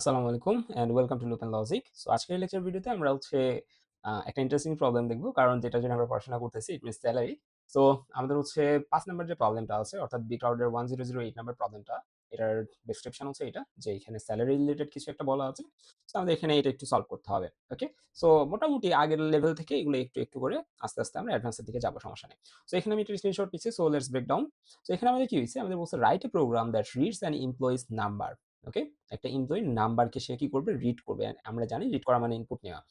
আসসালামু আলাইকুম and welcome to loop and logic. So আজকের লেকচার ভিডিওতে আমরা একটা ইন্টারেস্টিং প্রবলেম দেখব, কারণ যেটার জন্য আমরা পড়াশোনা করতেছি ইট মিনস স্যালারি। সো আমাদের 5 নাম্বার যে প্রবলেমটা আছে, অর্থাৎ বি ক্লাউডের 1008 নাম্বার প্রবলেমটা, এটার ডেসক্রিপশন হচ্ছে এটা যে এখানে স্যালারি রিলেটেড কিছু একটা বলা আছে। সো আমাদের এখানে এটা একটু সলভ করতে হবে। ওকে, সো মোটামুটি আগের লেভেল থেকে এগুলো একটু একটু করে আস্তে আস্তে আমরা অ্যাডভান্সের দিকে যাবো, সমস্যা নেই। সো এখানে আমি একটা স্ক্রিনশট নিচ্ছি। So let's break down. So এখানে আমাদের কি হয়েছে, আমাদের বলছে write a program that reads an employee's number. Okay, একটা এমপ্লয়ির নাম্বারকে সে কি করবে, রিড করবে। And আমরা জানি রিড করা মানে ইনপুট নেওয়া।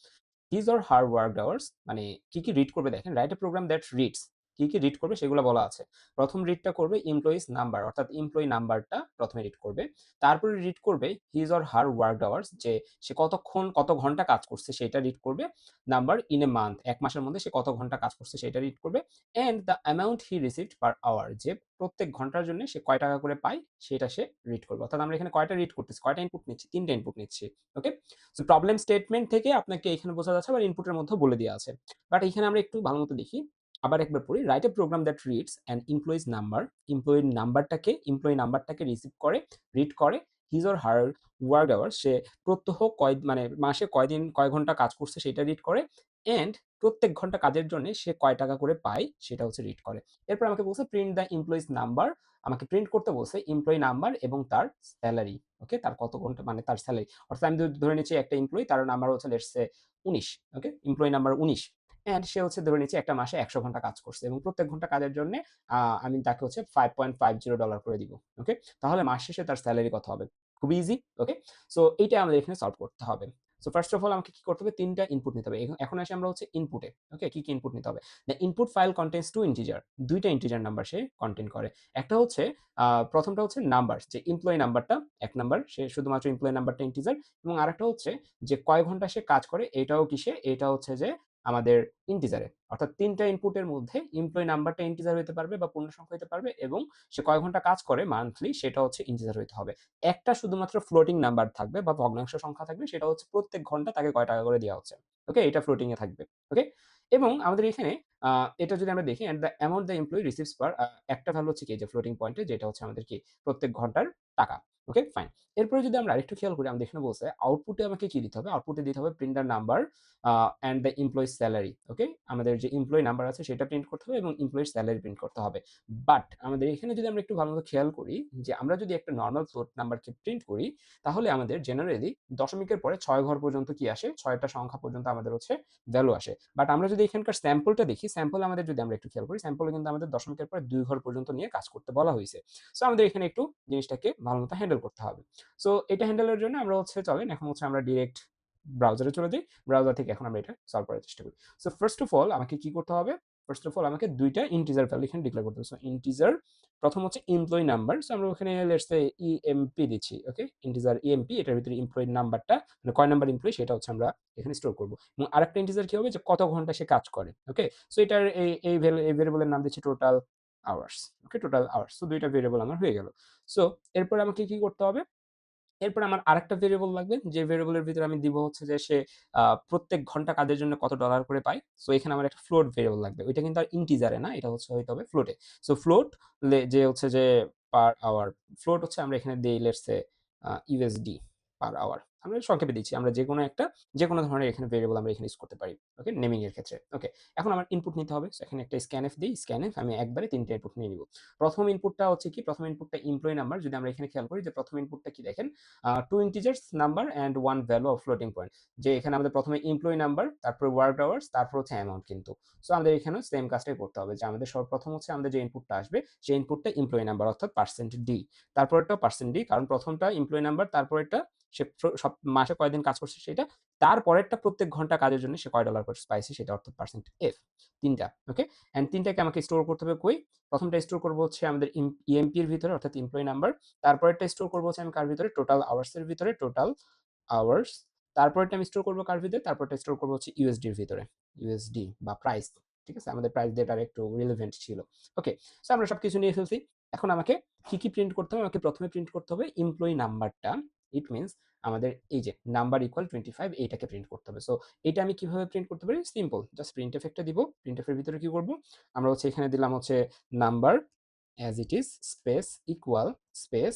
His or her work hours, মানে কি কি রিড করবে দেখেন, right a program that reads, কি কি রিড করবে সেগুলো বলা আছে। প্রথম রিডটা করবে এমপ্লয়িজ নাম্বার, অর্থাৎ এমপ্লয়ি নাম্বারটা প্রথমে রিড করবে। তারপরে রিড করবে his or her work hours, যে সে কতক্ষণ কত ঘন্টা কাজ করছে সেটা রিড করবে। নাম্বার ইন এ মান্থ, এক মাসের মধ্যে সে কত ঘন্টা কাজ করছে সেটা রিড করবে। And the amount he received per hour, যে প্রত্যেক ঘন্টার জন্য সে কয় টাকা করে পায় সেটা সে রিড করবে। অর্থাৎ আমরা এখানে কয়টা রিড করতেছি, কয়টা ইনপুট নিচ্ছি, তিনটা ইনপুট নিচ্ছি। ওকে, সো প্রবলেম স্টেটমেন্ট থেকে আপনাকে এখানে বোঝা যাচ্ছে, আবার ইনপুটের মধ্যে বলে দেওয়া আছে। বাট এখানে আমরা একটু ভালো মতো দেখি, আবার একবার পড়ি। Write a program that reads an employee's number, employee নাম্বারটাকে রিসিভ করে, রিড করে। His or her work hour, সে প্রত্যহ কয় মানে মাসে কয়দিন কয় ঘন্টা কাজ করছে সেটা রিড করে। এন্ড প্রত্যেক ঘন্টা কাজের জন্য সে কয় টাকা করে পায় সেটা হচ্ছে রিড করে। এরপর আমাকে বলছে প্রিন্ট দ্য এমপ্লয়িজ নাম্বার, আমাকে প্রিন্ট করতে বলছে এমপ্লয়ি নাম্বার এবং তার স্যালারি। ওকে, তার কত ঘন্টা মানে তার স্যালারি। অর্থাৎ আমি যদি ধরে নিচ্ছি একটা এমপ্লয়ি, তার নাম্বার হচ্ছে let's say 19। Okay, employee number 19, and সে হচ্ছে ধরে নিচ্ছি একটা মাসে 100 ঘন্টা কাজ করছে এবং প্রত্যেক ঘন্টা কাজের জন্য আমি তাকে হচ্ছে $5.50 করে দিব। ওকে, তাহলে মাস শেষে তার স্যালারি কত হবে? খুবই ইজি। ওকে, সো এইটা আমাদের এখানে সলভ করতে হবে। সো ফার্স্ট অফ অল আমাকে কি করতে হবে, তিনটা ইনপুট নিতে হবে। এখন আসি আমরা হচ্ছে ইনপুটে। ওকে, কি কি ইনপুট নিতে হবে? The input file contains two integer, দুইটা ইন্টিজার নাম্বার সে কন্টেন্ট করে। একটা হচ্ছে প্রথমটা হচ্ছে নাম্বার, যে এমপ্লয়ি নাম্বারটা এক নাম্বার, সে শুধুমাত্র এমপ্লয়ি নাম্বারটা ইন্টিজার। এবং আরেকটা হচ্ছে যে কয় ঘন্টা সে কাজ করে, এটাও কিসে, এটা হচ্ছে যে আমাদের ইন্টিজারে। অর্থাৎ তিনটা ইনপুটের মধ্যে এমপ্লয়ি নাম্বারটা ইন্টিজার হতে পারবে বা পূর্ণ সংখ্যা হতে পারবে, এবং সে কয় ঘন্টা কাজ করে মান্থলি সেটা হচ্ছে ইন্টিজার হতে হবে। একটা শুধুমাত্র ফ্লোটিং নাম্বার থাকবে বা ভগ্নাংশ সংখ্যা থাকবে, সেটা হচ্ছে প্রত্যেক ঘন্টা তাকে কয় টাকা করে দেওয়া হচ্ছে। ওকে, এটা ফ্লোটিং এ থাকবে। ওকে, এবং আমাদের এখানে এটা যদি আমরা দেখি, and the amount the employee receives per, একটা ভ্যালু হচ্ছে কি, যে ফ্লোটিং পয়েন্টে, যেটা হচ্ছে আমাদের কি প্রত্যেক ঘন্টার টাকা। ওকে, ফাইন। এরপরে যদি আমরা আরেকটু খেয়াল করি, আমাদের এখানে বলছে আউটপুটে আমাকে কি দিতে হবে, আউটপুটে দিতে হবে print the number and the employee salary. Okay, আমাদের যে এমপ্লয়ি নাম্বার আছে সেটা প্রিন্ট করতে হবে এবং এমপ্লয়ির স্যালারি প্রিন্ট করতে হবে। বাট আমাদের এখানে যদি আমরা একটু ভালো মতো খেয়াল করি, যে আমরা যদি একটা নর্মাল ফ্লোট নাম্বারকে প্রিন্ট করি, তাহলে আমাদের জেনারেলি দশমিকের পরে 6 ঘর পর্যন্ত কি আসে, 6টা সংখ্যা পর্যন্ত আমাদের হচ্ছে ভ্যালু আসে। বাট আমরা যদি এখানকার স্যাম্পলটা দেখি, স্যাম্পল আমাদের যদি আমরা একটু খেয়াল করি, স্যাম্পলে কিন্তু আমাদের দশমিকের পরে 2 ঘর পর্যন্ত নিয়ে কাজ করতে বলা হয়েছে। সো আমাদের এখানে একটু জিনিসটাকে ভালো মতো হ্যান্ডেল করতে হবে। সো এটা হ্যান্ডেলের জন্য আমরা হচ্ছে চলেন এখন হচ্ছে আমরা ডিরেক্ট ব্রাউজারে চলে যাই। ব্রাউজার থেকে এখন আমরা এটা সলভ করার চেষ্টা করি। সো ফার্স্ট অফ অল আমাকে কি করতে হবে, ফার্স্ট অফ অল আমাকে দুইটা ইন্টিজার ভ্যালু এখানে ডিক্লেয়ার করতে হবে। সো ইন্টিজার, প্রথম হচ্ছে এমপ্লয়ি নাম্বার। সো আমরা ওখানে লেটস সে ইএমপি দিচ্ছি। ওকে, ইন্টিজার ইএমপি, এটার ভিতরে এমপ্লয়ি নাম্বারটা মানে কয় নাম্বার এমপ্লয়ি সেটা হচ্ছে আমরা এখানে স্টোর করব। এবং আরেকটা ইন্টিজার কি হবে, যে কত ঘন্টা সে কাজ করে। ওকে, সো এটার এই ভেরিয়েবলের নাম দিচ্ছি টোটাল আওয়ার্স। ওকে, টোটাল আওয়ার্স। সো দুইটা ভেরিয়েবল আমার হয়ে গেল। সো এরপর আমাকে কি করতে হবে, এরপর আমার আরেকটা ভেরিয়েবল লাগবে, যে ভেরিয়েবলের ভিতরে আমি দিব হচ্ছে যে সে প্রত্যেক ঘন্টা কাজের জন্য কত ডলার করে পায়। সো এখানে আমার একটা ফ্লোট ভেরিয়েবল লাগবে। ওইটা কিন্তু আর ইন্টিজারে না, এটা হচ্ছে হইতে হবে ফ্লোটে। সো ফ্লোট যে হচ্ছে যে পার আওয়ার, ফ্লোট হচ্ছে আমরা এখানে দেই let's say USD per hour. আমরা সংক্ষেপে দিচ্ছি, আমরা যেকোনো ধরনের এখানে ভেরিয়েবল আমরা এখানে ইউজ করতে পারি। ওকে, নেমিং এর ক্ষেত্রে। ওকে, এখন আমার ইনপুট নিতে হবে। সো এখানে একটা স্ক্যানএফ দিই, স্ক্যানএফ আমি একবারে তিনটা ইনপুট নিয়ে নিব। প্রথম ইনপুটটা হচ্ছে কি, প্রথম ইনপুটটা এমপ্লয়ি নাম্বার। যদি আমরা এখানে খেয়াল করি যে প্রথম ইনপুটটা কি দেখেন, 2 integers number and 1 value of floating point, যে এখানে আমাদের প্রথমে এমপ্লয়ি নাম্বার, তারপর ওয়ার্ক আওয়ার্স, তারপর হচ্ছে অ্যামাউন্ট কিন্তু। সো আমাদের এখানেও সেম কাজটাই করতে হবে, যে আমাদের সর্বপ্রথম হচ্ছে আমাদের যে ইনপুটটা আসবে সেই ইনপুটটা এমপ্লয়ি নাম্বার অর্থাৎ পার্সেন্ট ডি, তারপরটা পার্সেন্ট ডি, কারণ প্রথমটা এমপ্লয়ি নাম্বার, তারপরেরটা সে সব মাসে কয়দিন কাজ করছে সেটা, তারপরেরটা প্রত্যেক ঘন্টা কাজের জন্য সে কয় ডলার করে পাইছে সেটা, অর্থাৎ পার্সেন্ট এফ। তিনটা। ওকে, এন্ড তিনটাকে আমাকে স্টোর করতে হবে কই, প্রথমটা স্টোর করবো হচ্ছে আমাদের ইএমপি এর ভিতরে অর্থাৎ এমপ্লয়ি নাম্বার, তারপরেরটা স্টোর করবো হচ্ছে আমি কার ভিতরে, টোটাল আওয়ার্স এর ভিতরে, টোটাল আওয়ার্স। তারপরেরটা আমি স্টোর করবো কার ভিতরে, তারপরটা স্টোর করবো হচ্ছে ইউএসডি এর ভিতরে, ইউএসডি বা প্রাইস। ঠিক আছে, আমাদের প্রাইস ডেটার একটু রিলেভেন্ট ছিল। ওকে, সো আমরা সবকিছু নিয়ে ফেলছি। এখন আমাকে কি কি প্রিন্ট করতে হবে, আমাকে প্রথমে প্রিন্ট করতে হবে এমপ্লয়ি নাম্বারটা। ইট মিনস আমাদের এই যে নাম্বার ইকুয়াল 25, এইটাকে প্রিন্ট করতে হবে। সো এটা আমি কিভাবে প্রিন্ট করতে পারি, সিম্পল, জাস্ট প্রিন্টএফ একটা দিব। প্রিন্টএফ এর ভিতরে কি করব, আমরা হচ্ছে এখানে দিলাম হচ্ছে number as it is space equal space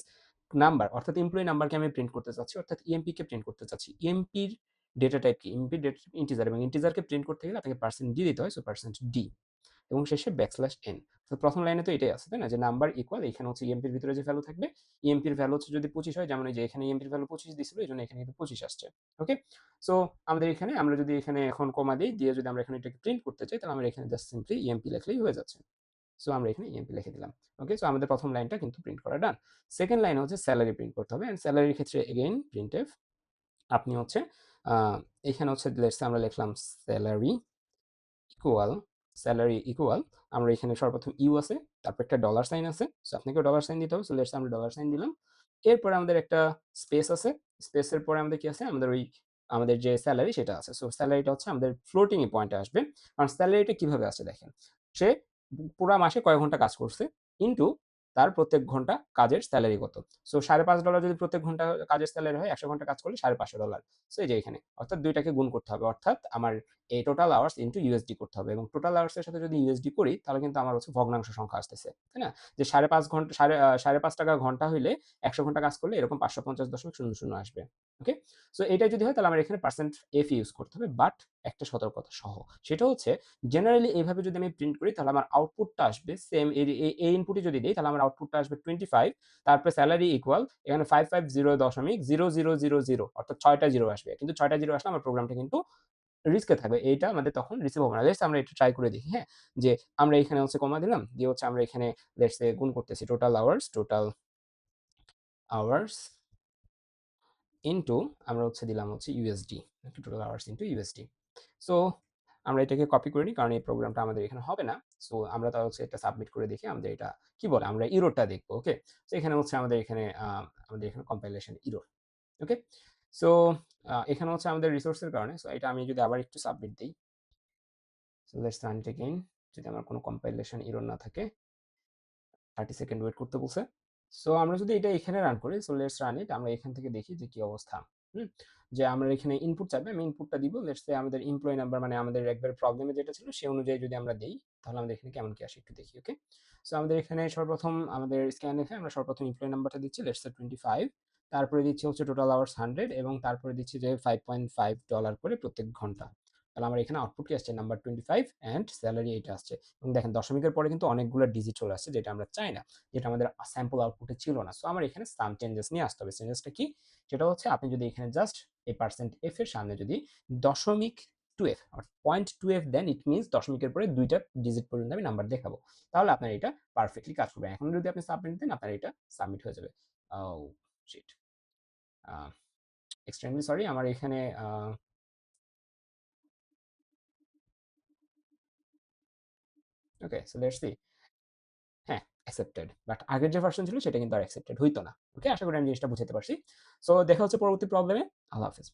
number অর্থাৎ এমপ্লয়ি নাম্বারকে আমি প্রিন্ট করতে চাচ্ছি, অর্থাৎ ইএমপি কে প্রিন্ট করতে চাচ্ছি। ইএমপির ডেটা টাইপ কি? ইএমপির ডেটা ইন্টিজার, এবং ইন্টিজারকে প্রিন্ট করতে গেলে আপনাকে পার্সেন্ট ডি দিতে হয়, সো পার্সেন্ট ডি এবং শেষে ব্যাকস্ল্যাশ এন। তো প্রথম লাইনে তো এটাই আছে, তাই না? যে নাম্বার ইকুয়াল, এখানে হচ্ছে ইএমপির ভিতরে যে ভ্যালু থাকবে, ইএমপির ভ্যালু হচ্ছে যদি 25 হয়, যেমন এই যে এখানে ইএমপির ভ্যালু 25 দিছিল, এই জন্য এখানে কিন্তু 25 আসছে। ওকে, সো আমাদের এখানে আমরা যদি এখানে এখন কমা দিই, দিয়ে যদি আমরা এখানে এটাকে প্রিন্ট করতে চাই, তাহলে আমরা এখানে জাস্ট সিম্পলি ইএমপি লিখলেই হয়ে যাচ্ছে। সো আমরা এখানে ইএমপি লিখে দিলাম। ওকে, সো আমাদের প্রথম লাইনটা কিন্তু প্রিন্ট করা ডান। সেকেন্ড লাইন হচ্ছে স্যালারি প্রিন্ট করতে হবে, এন্ড স্যালারির ক্ষেত্রে এগেইন প্রিন্টএফ আপনি হচ্ছে এখানে হচ্ছে লেটস আমরা লিখলাম স্যালারি ইকুয়াল, স্যালারি ইকুয়াল, আমরা এখানে সর্বপ্রথম ইউ আছে, তারপর একটা ডলার সাইন আছে, সো আপনাকে ডলার সাইন দিতে হবে, সো লেটস আমরা ডলার সাইন দিলাম। এরপরে আমাদের একটা স্পেস আছে, স্পেসের পরে আমাদের কি আছে, আমাদের ওই আমাদের যে স্যালারি সেটা আছে। সো স্যালারিটা হচ্ছে আমাদের ফ্লোটিং পয়েন্টে আসবে, কারণ স্যালারিটা কিভাবে আসছে দেখেন, সে পুরা মাসে কয় ঘন্টা কাজ করছে ইন্টু তার প্রত্যেক ঘন্টা কাজের স্যালারি কত। সো $5.5 যদি প্রত্যেক ঘন্টা কাজের স্যালারি হয়, 100 ঘন্টা কাজ করলে $550। সো এই যে এখানে অর্থাৎ দুইটাকে গুণ করতে হবে, অর্থাৎ আমার এই টোটাল আওয়ার্স ইন্টু ইউএসডি করতে হবে, এবং টোটাল আওয়ার্সের সাথে যদি ইউএসডি করি, তাহলে কিন্তু আমার হচ্ছে ভগ্নাংশ সংখ্যা আসতেছে, তাই না? যে 5.5 ঘন্টা, সাড়ে 5 টাকা ঘন্টা হইলে 100 ঘন্টা কাজ করলে এরকম 550.00 আসবে। ওকে, সো এটাই যদি হয়, তাহলে আমার এখানে পার্সেন্ট এফ ইউজ করতে হবে, বাট একটা সতর্কতা সহ, সেটা হচ্ছে জেনারেলি এইভাবে যদি আমি প্রিন্ট করি, তাহলে আমার আউটপুটটা আসবে সেম, এই ইনপুটই যদি দিই, তাহলে আমার আউটপুটটা আসবে 25, তারপরে স্যালারি ইকুয়াল, এখানে 550.0000, অর্থাৎ 6টা জিরো আসবে, কিন্তু 6টা জিরো আসলে আমার প্রোগ্রামটা কিন্তু রিস্কে থাকবে, এইটা আমাদের তখন রিসিভ হবে না। লেটস আমরা একটু ট্রাই করে দেখি, হ্যাঁ? যে আমরা এখানে হচ্ছে কমা দিলাম, দিয়ে হচ্ছে আমরা এখানে লেটস সে গুণ করতেছি টোটাল আওয়ার্স ইনটু আমরা হচ্ছে দিলাম হচ্ছে USD, total hours into USD. So আমরা এটাকে কপি করে নিই, কারণ এই প্রোগ্রামটা আমাদের এখানে হবে না। সো আমরা তাহলে হচ্ছে এটা সাবমিট করে দেখি আমাদের এটা কি বলে, আমরা ইরোরটা দেখবো। ওকে, তো এখানে হচ্ছে আমাদের এখানে কম্পাইলেশন ইরোর। ওকে, সো এখানে হচ্ছে আমাদের রিসোর্সের কারণে, সো এটা আমি যদি আবার একটু সাবমিট দিই, so let's run it again, যদি আমার কোনো কম্পাইলেশন এরর না থাকে, 30 সেকেন্ড ওয়েট করতে বলছে। সো আমরা যদি এটা এখানে রান করি, সো লেটস রান ইট, আমরা এখান থেকে দেখি যে কি অবস্থা। হুম, যে আমরা এখানে ইনপুট চাইবে, আমি ইনপুটটা দিব, লেটস সে আমাদের এমপ্লয়ি নাম্বার, মানে আমাদের একবার প্রবলেমে যেটা ছিল সেই অনুযায়ী যদি আমরা দেই, তাহলে আমাদের এখানে কেমন কি আসে একটু দেখি। ওকে, সো আমাদের এখানে সর্বপ্রথম আমাদের স্ক্যান এফে আমরা সর্বপ্রথম এমপ্লয়ি নাম্বারটা দিচ্ছি, লেটস সে 25, তারপরে দিচ্ছি হচ্ছে টোটাল আওয়ার্স 100, এবং তারপরে দিচ্ছি যে $5.5 করে প্রত্যেক ঘন্টা। তাহলে আমার এখানে আউটপুট কি আসছে, নাম্বার 25 অ্যান্ড স্যালারি এইটা আসছে, এবং দেখেন দশমিকের পরে কিন্তু অনেকগুলো ডিজিট চলে আসছে, যেটা আমরা চাই না, যেটা আমাদের স্যাম্পল আউটপুটে ছিল না। সো আমার এখানে সাম চেঞ্জেস নিয়ে আসতে হবে। চেঞ্জেসটা কি? সেটা হচ্ছে আপনি যদি এখানে জাস্ট এই পার্সেন্ট এফ এর সামনে যদি দশমিক টু এফ অর্থাৎ 0.2f দেন, ইট মিনস দশমিকের পরে দুইটা ডিজিট পর্যন্ত আমি নাম্বার দেখাবো, তাহলে আপনার এটা পারফেক্টলি কাজ করবে। এখন যদি আপনি সাবমিট দেন, আপনার এটা সাবমিট হয়ে যাবে। ও শিট, এক্সট্রিমলি সরি, আমার এখানে ওকে, সো লেটস সি। হ্যাঁ, অ্যাকসেপ্টেড, বাট আগের যে ভার্সন ছিল সেটা কিন্তু আর অ্যাকসেপ্টেড হইতো না। ওকে, আশা করি আমি জিনিসটা বুঝাতে পারছি। সো দেখা হচ্ছে পরবর্তী প্রবলেমে। আল্লাহ হাফেজ।